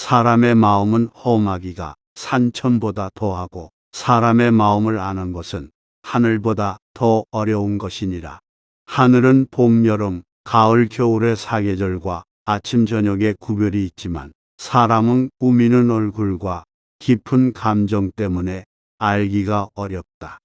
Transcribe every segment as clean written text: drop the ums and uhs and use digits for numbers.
사람의 마음은 험하기가 산천보다 더하고 사람의 마음을 아는 것은 하늘보다 더 어려운 것이니라. 하늘은 봄, 여름, 가을, 겨울의 사계절과 아침, 저녁의 구별이 있지만 사람은 꾸미는 얼굴과 깊은 감정 때문에 알기가 어렵다.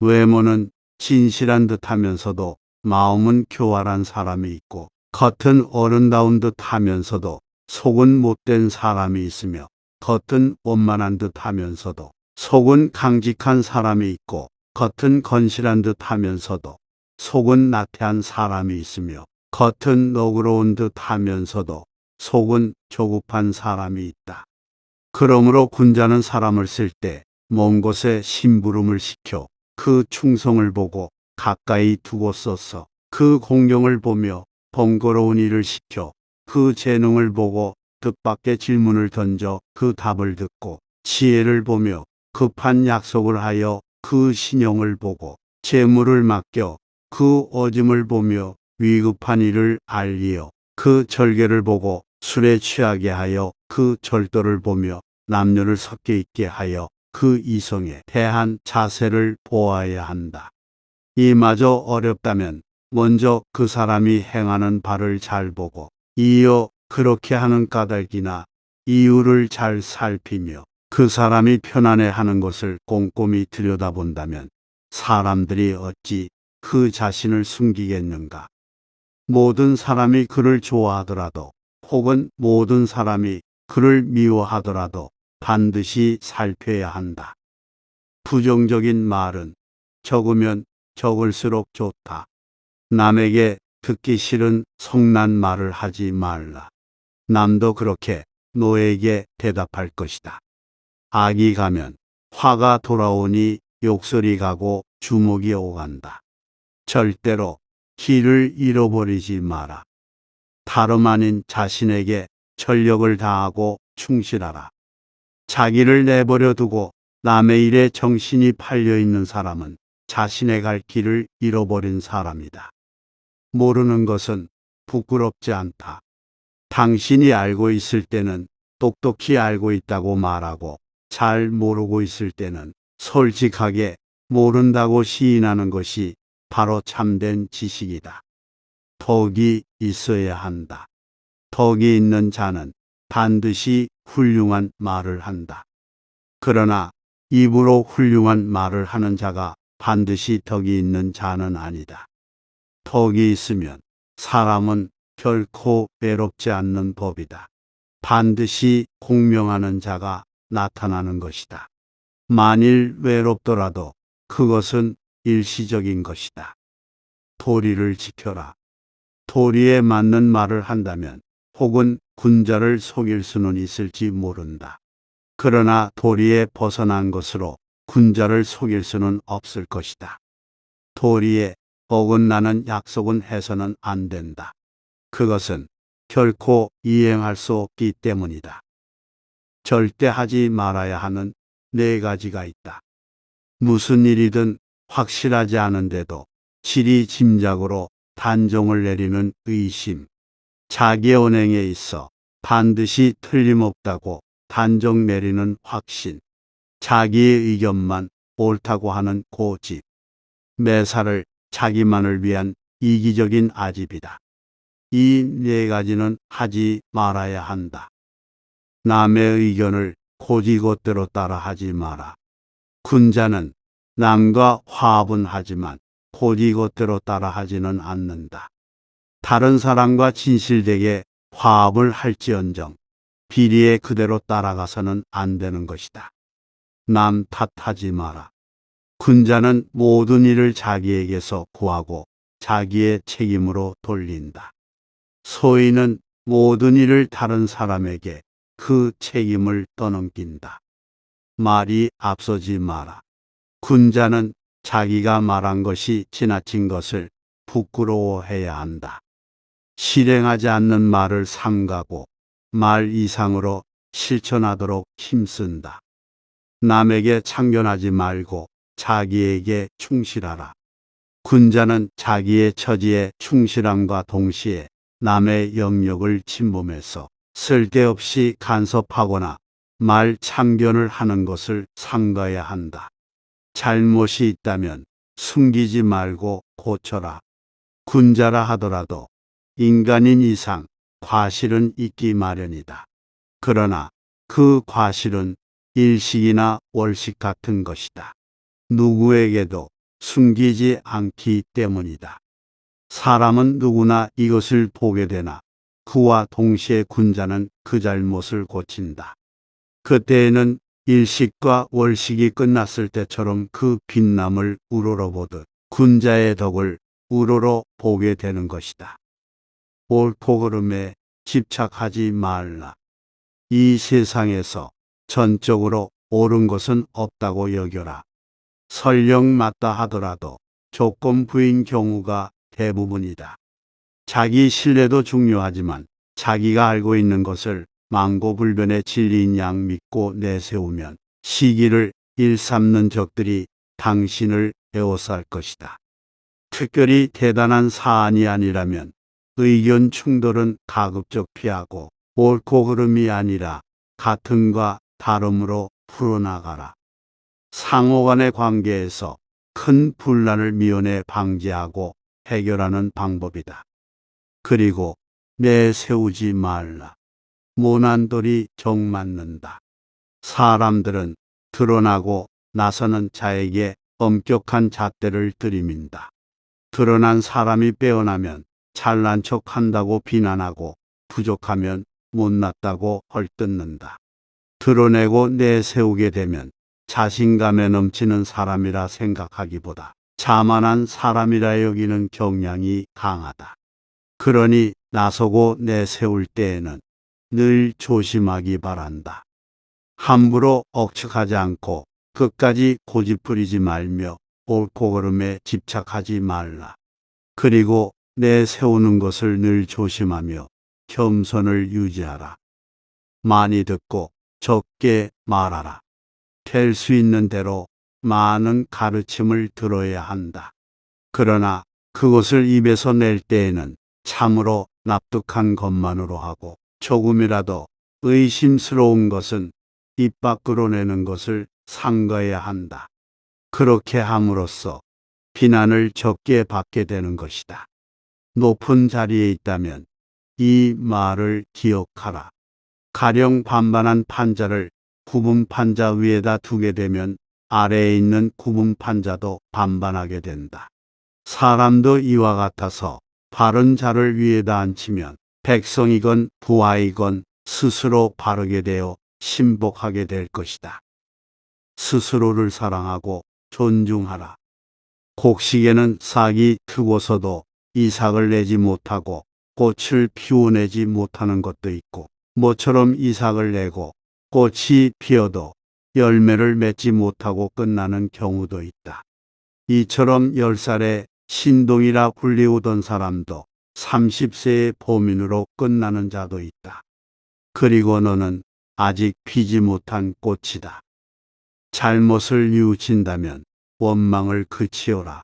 외모는 진실한 듯 하면서도 마음은 교활한 사람이 있고 겉은 어른다운 듯 하면서도 속은 못된 사람이 있으며 겉은 원만한 듯 하면서도 속은 강직한 사람이 있고 겉은 건실한 듯 하면서도 속은 나태한 사람이 있으며 겉은 너그러운 듯 하면서도 속은 조급한 사람이 있다. 그러므로 군자는 사람을 쓸 때 먼 곳에 심부름을 시켜 그 충성을 보고 가까이 두고 써서 그 공경을 보며 번거로운 일을 시켜 그 재능을 보고 뜻밖의 질문을 던져 그 답을 듣고 지혜를 보며 급한 약속을 하여 그 신용을 보고 재물을 맡겨 그 어짐을 보며 위급한 일을 알리어 그 절개를 보고 술에 취하게 하여 그 절도를 보며 남녀를 섞여 있게 하여 그 이성에 대한 자세를 보아야 한다. 이마저 어렵다면 먼저 그 사람이 행하는 바를 잘 보고 이어 그렇게 하는 까닭이나 이유를 잘 살피며 그 사람이 편안해하는 것을 꼼꼼히 들여다본다면 사람들이 어찌 그 자신을 숨기겠는가. 모든 사람이 그를 좋아하더라도 혹은 모든 사람이 그를 미워하더라도 반드시 살펴야 한다. 부정적인 말은 적으면 적을수록 좋다. 남에게 듣기 싫은 성난 말을 하지 말라. 남도 그렇게 너에게 대답할 것이다. 악이 가면 화가 돌아오니 욕설이 가고 주먹이 오간다. 절대로 길을 잃어버리지 마라. 다름 아닌 자신에게 전력을 다하고 충실하라. 자기를 내버려 두고 남의 일에 정신이 팔려 있는 사람은 자신의 갈 길을 잃어버린 사람이다. 모르는 것은 부끄럽지 않다. 당신이 알고 있을 때는 똑똑히 알고 있다고 말하고 잘 모르고 있을 때는 솔직하게 모른다고 시인하는 것이 바로 참된 지식이다. 덕이 있어야 한다. 덕이 있는 자는 반드시 훌륭한 말을 한다. 그러나 입으로 훌륭한 말을 하는 자가 반드시 덕이 있는 자는 아니다. 덕이 있으면 사람은 결코 외롭지 않는 법이다. 반드시 공명하는 자가 나타나는 것이다. 만일 외롭더라도 그것은 일시적인 것이다. 도리를 지켜라. 도리에 맞는 말을 한다면 혹은 군자를 속일 수는 있을지 모른다. 그러나 도리에 벗어난 것으로 군자를 속일 수는 없을 것이다. 도리에 어긋나는 약속은 해서는 안 된다. 그것은 결코 이행할 수 없기 때문이다. 절대 하지 말아야 하는 4가지가 있다. 무슨 일이든 확실하지 않은데도 지리짐작으로 단정을 내리는 의심. 자기 언행에 있어 반드시 틀림없다고 단정 내리는 확신. 자기의 의견만 옳다고 하는 고집. 매사를 자기만을 위한 이기적인 아집이다. 이 4가지는 하지 말아야 한다. 남의 의견을 고지것대로 따라 하지 마라. 군자는 남과 화합은 하지만 고지것대로 따라 하지는 않는다. 다른 사람과 진실되게 화합을 할지언정 비리에 그대로 따라가서는 안 되는 것이다. 남 탓하지 마라. 군자는 모든 일을 자기에게서 구하고 자기의 책임으로 돌린다. 소인은 모든 일을 다른 사람에게 그 책임을 떠넘긴다. 말이 앞서지 마라. 군자는 자기가 말한 것이 지나친 것을 부끄러워해야 한다. 실행하지 않는 말을 삼가고 말 이상으로 실천하도록 힘쓴다. 남에게 참견하지 말고 자기에게 충실하라. 군자는 자기의 처지에 충실함과 동시에 남의 영역을 침범해서 쓸데없이 간섭하거나 말 참견을 하는 것을 삼가야 한다. 잘못이 있다면 숨기지 말고 고쳐라. 군자라 하더라도 인간인 이상 과실은 있기 마련이다. 그러나 그 과실은 일식이나 월식 같은 것이다. 누구에게도 숨기지 않기 때문이다. 사람은 누구나 이것을 보게 되나 그와 동시에 군자는 그 잘못을 고친다. 그때에는 일식과 월식이 끝났을 때처럼 그 빛남을 우러러보듯 군자의 덕을 우러러 보게 되는 것이다. 옳고 그름에 집착하지 말라. 이 세상에서 전적으로 옳은 것은 없다고 여겨라. 설령 맞다 하더라도 조건부인 경우가 대부분이다. 자기 신뢰도 중요하지만 자기가 알고 있는 것을 망고불변의 진리인 양 믿고 내세우면 시기를 일삼는 적들이 당신을 에워쌀 것이다. 특별히 대단한 사안이 아니라면 의견 충돌은 가급적 피하고 옳고 그름이 아니라 같음과 다름으로 풀어나가라. 상호간의 관계에서 큰 분란을 미연에 방지하고 해결하는 방법이다. 그리고 내세우지 말라. 모난 돌이 정 맞는다. 사람들은 드러나고 나서는 자에게 엄격한 잣대를 들이민다. 드러난 사람이 빼어나면 잘난 척한다고 비난하고 부족하면 못났다고 헐뜯는다. 드러내고 내세우게 되면 자신감에 넘치는 사람이라 생각하기보다 자만한 사람이라 여기는 경향이 강하다. 그러니 나서고 내세울 때에는 늘 조심하기 바란다. 함부로 억측하지 않고 끝까지 고집부리지 말며 옳고 그름에 집착하지 말라. 그리고 내세우는 것을 늘 조심하며 겸손을 유지하라. 많이 듣고 적게 말하라. 될 수 있는 대로 많은 가르침을 들어야 한다. 그러나 그것을 입에서 낼 때에는 참으로 납득한 것만으로 하고 조금이라도 의심스러운 것은 입 밖으로 내는 것을 삼가야 한다. 그렇게 함으로써 비난을 적게 받게 되는 것이다. 높은 자리에 있다면 이 말을 기억하라. 가령 반반한 판자를 구분 판자 위에다 두게 되면 아래에 있는 구분 판자도 반반하게 된다. 사람도 이와 같아서 바른 자를 위에다 앉히면 백성이건 부하이건 스스로 바르게 되어 신복하게 될 것이다. 스스로를 사랑하고 존중하라. 곡식에는 싹이 트고서도 이삭을 내지 못하고 꽃을 피워내지 못하는 것도 있고 모처럼 이삭을 내고 꽃이 피어도 열매를 맺지 못하고 끝나는 경우도 있다. 이처럼 10살에 신동이라 불리우던 사람도 30세의 범인으로 끝나는 자도 있다. 그리고 너는 아직 피지 못한 꽃이다. 잘못을 뉘우친다면 원망을 그치어라.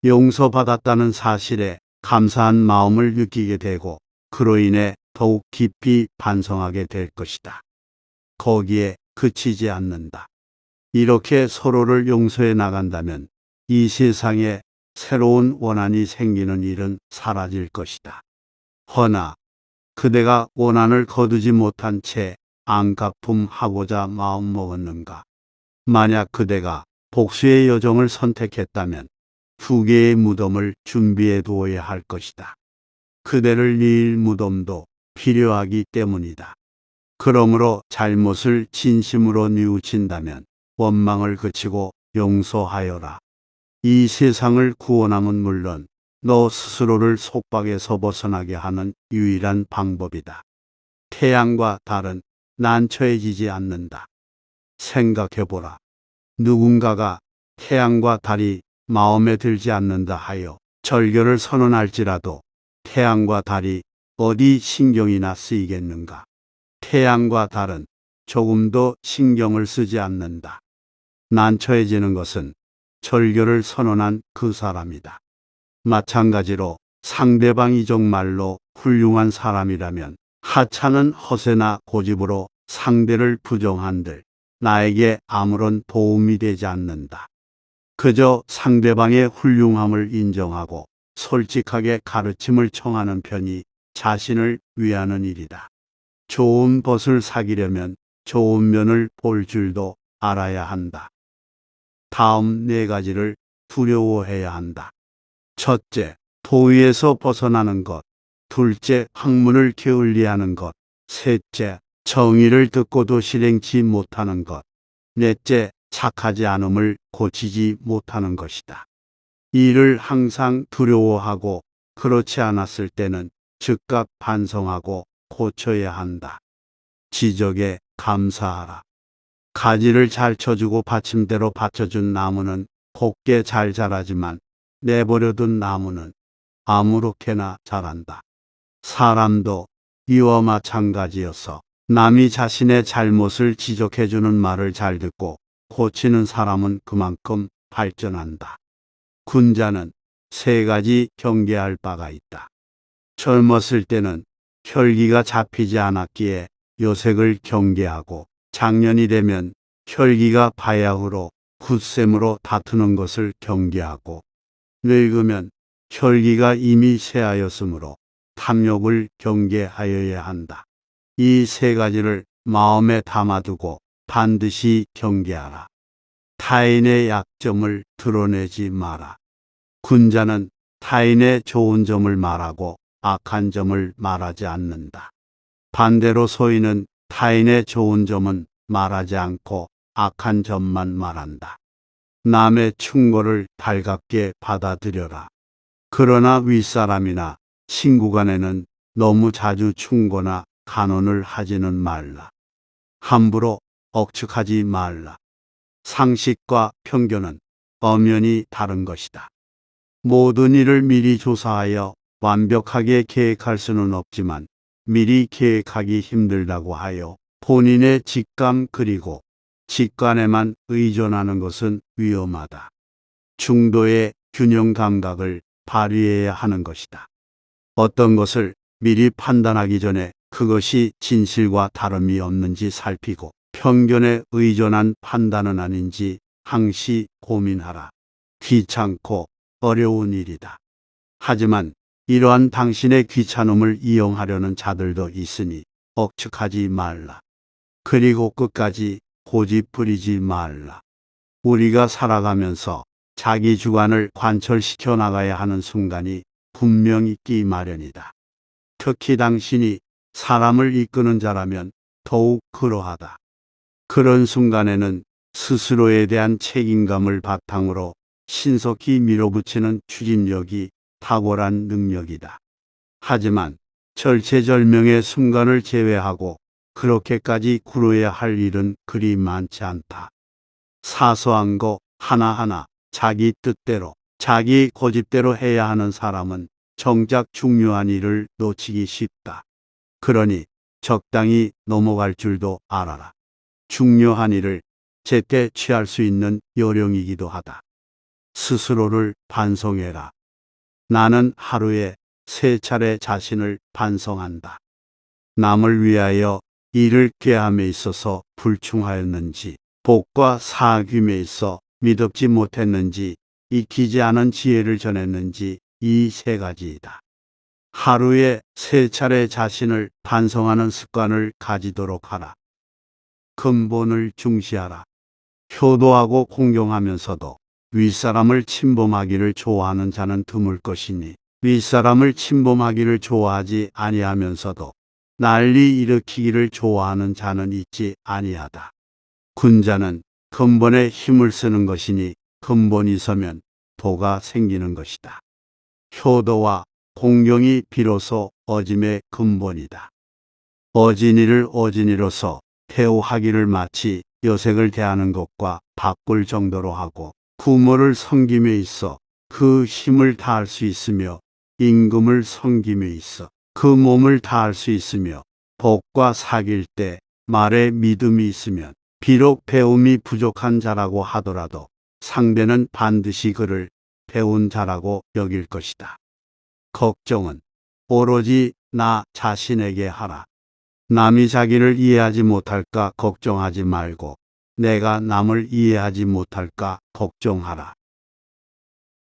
용서받았다는 사실에 감사한 마음을 느끼게 되고 그로 인해 더욱 깊이 반성하게 될 것이다. 거기에 그치지 않는다. 이렇게 서로를 용서해 나간다면 이 세상에 새로운 원한이 생기는 일은 사라질 것이다. 허나 그대가 원한을 거두지 못한 채 안갚음하고자 마음먹었는가? 만약 그대가 복수의 여정을 선택했다면 2개의 무덤을 준비해 두어야 할 것이다. 그대를 이을 무덤도 필요하기 때문이다. 그러므로 잘못을 진심으로 뉘우친다면 원망을 그치고 용서하여라. 이 세상을 구원함은 물론 너 스스로를 속박에서 벗어나게 하는 유일한 방법이다. 태양과 달은 난처해지지 않는다. 생각해보라. 누군가가 태양과 달이 마음에 들지 않는다 하여 절교를 선언할지라도 태양과 달이 어디 신경이나 쓰이겠는가? 태양과 달은 조금도 신경을 쓰지 않는다. 난처해지는 것은 절교를 선언한 그 사람이다. 마찬가지로 상대방이 정말로 훌륭한 사람이라면 하찮은 허세나 고집으로 상대를 부정한들 나에게 아무런 도움이 되지 않는다. 그저 상대방의 훌륭함을 인정하고 솔직하게 가르침을 청하는 편이 자신을 위하는 일이다. 좋은 벗을 사귀려면 좋은 면을 볼 줄도 알아야 한다. 다음 4가지를 두려워해야 한다. 첫째, 도의에서 벗어나는 것. 둘째, 학문을 게을리하는 것. 셋째, 정의를 듣고도 실행치 못하는 것. 넷째, 착하지 않음을 고치지 못하는 것이다. 이를 항상 두려워하고 그렇지 않았을 때는 즉각 반성하고 고쳐야 한다. 지적에 감사하라. 가지를 잘 쳐주고 받침대로 받쳐준 나무는 곱게 잘 자라지만 내버려둔 나무는 아무렇게나 자란다. 사람도 이와 마찬가지여서 남이 자신의 잘못을 지적해주는 말을 잘 듣고 고치는 사람은 그만큼 발전한다. 군자는 3가지 경계할 바가 있다. 젊었을 때는 혈기가 잡히지 않았기에 요색을 경계하고 장년이 되면 혈기가 바야흐로 굳셈으로 다투는 것을 경계하고 늙으면 혈기가 이미 쇠하였으므로 탐욕을 경계하여야 한다. 이 3가지를 마음에 담아두고 반드시 경계하라. 타인의 약점을 드러내지 마라. 군자는 타인의 좋은 점을 말하고 악한 점을 말하지 않는다. 반대로 소인은 타인의 좋은 점은 말하지 않고 악한 점만 말한다. 남의 충고를 달갑게 받아들여라. 그러나 윗사람이나 친구 간에는 너무 자주 충고나 간언을 하지는 말라. 함부로 억측하지 말라. 상식과 편견은 엄연히 다른 것이다. 모든 일을 미리 조사하여 완벽하게 계획할 수는 없지만 미리 계획하기 힘들다고 하여 본인의 직감 그리고 직관에만 의존하는 것은 위험하다. 중도의 균형 감각을 발휘해야 하는 것이다. 어떤 것을 미리 판단하기 전에 그것이 진실과 다름이 없는지 살피고 편견에 의존한 판단은 아닌지 항시 고민하라. 귀찮고 어려운 일이다. 하지만 이러한 당신의 귀찮음을 이용하려는 자들도 있으니 억측하지 말라. 그리고 끝까지 고집 부리지 말라. 우리가 살아가면서 자기 주관을 관철시켜 나가야 하는 순간이 분명 있기 마련이다. 특히 당신이 사람을 이끄는 자라면 더욱 그러하다. 그런 순간에는 스스로에 대한 책임감을 바탕으로 신속히 밀어붙이는 추진력이 탁월한 능력이다. 하지만 절체절명의 순간을 제외하고 그렇게까지 굴어야 할 일은 그리 많지 않다. 사소한 거 하나하나 자기 뜻대로, 자기 고집대로 해야 하는 사람은 정작 중요한 일을 놓치기 쉽다. 그러니 적당히 넘어갈 줄도 알아라. 중요한 일을 제때 취할 수 있는 요령이기도 하다. 스스로를 반성해라. 나는 하루에 3차례 자신을 반성한다. 남을 위하여 일을 꾀함에 있어서 불충하였는지, 복과 사귐에 있어 미덥지 못했는지, 익히지 않은 지혜를 전했는지 이 3가지이다. 하루에 3차례 자신을 반성하는 습관을 가지도록 하라. 근본을 중시하라. 효도하고 공경하면서도 윗사람을 침범하기를 좋아하는 자는 드물 것이니 윗사람을 침범하기를 좋아하지 아니하면서도 난리 일으키기를 좋아하는 자는 있지 아니하다. 군자는 근본에 힘을 쓰는 것이니 근본이 서면 도가 생기는 것이다. 효도와 공경이 비로소 어짐의 근본이다. 어진이를 어진이로서 대우하기를 마치 여색을 대하는 것과 바꿀 정도로 하고 부모를 섬김에 있어 그 힘을 다할 수 있으며 임금을 섬김에 있어 그 몸을 다할 수 있으며 복과 사귈 때 말에 믿음이 있으면 비록 배움이 부족한 자라고 하더라도 상대는 반드시 그를 배운 자라고 여길 것이다. 걱정은 오로지 나 자신에게 하라. 남이 자기를 이해하지 못할까 걱정하지 말고 내가 남을 이해하지 못할까 걱정하라.